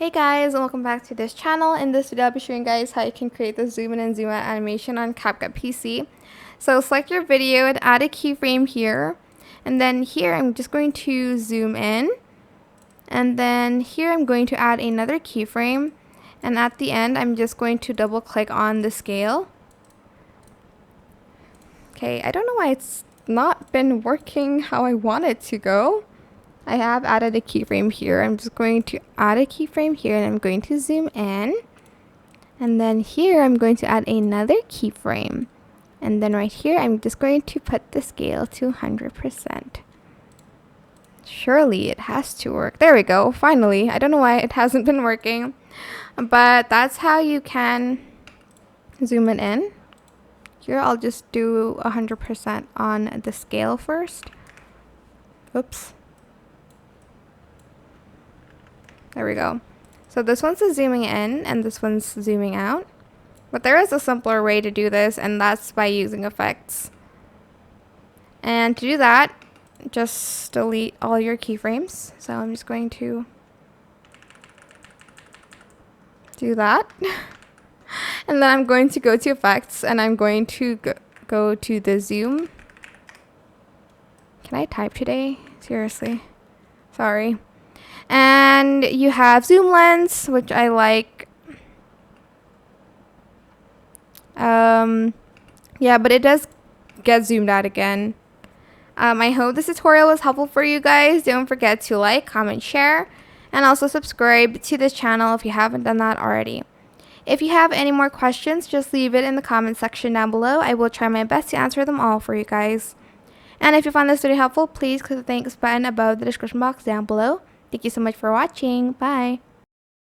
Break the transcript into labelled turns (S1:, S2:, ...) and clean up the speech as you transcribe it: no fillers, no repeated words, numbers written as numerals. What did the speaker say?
S1: Hey guys, and welcome back to this channel. In this video I'll be showing you guys how you can create the zoom in and zoom out animation on CapCut PC. So select your video and add a keyframe here, and then here I'm just going to zoom in, and then here I'm going to add another keyframe, and at the end I'm just going to double click on the scale. Okay, I don't know why it's not been working how I want it to go. I have added a keyframe here. I'm just going to add a keyframe here and I'm going to zoom in. And then here I'm going to add another keyframe. And then right here I'm just going to put the scale to 100%. Surely it has to work. There we go. Finally. I don't know why it hasn't been working. But that's how you can zoom it in. Here I'll just do 100% on the scale first. Oops. There we go. So this one's zooming in and this one's zooming out. But there is a simpler way to do this, and that's by using effects. And to do that, just delete all your keyframes. So I'm just going to do that. And then I'm going to go to effects and I'm going to go to the zoom. Can I type today? Seriously. Sorry. And you have zoom lens, which I like. Yeah, but it does get zoomed out again. I hope this tutorial was helpful for you guys. Don't forget to like, comment, share, and also subscribe to this channel if you haven't done that already. If you have any more questions, just leave it in the comment section down below. I will try my best to answer them all for you guys. And if you found this video helpful, please click the thanks button above the description box down below. Thank you so much for watching. Bye.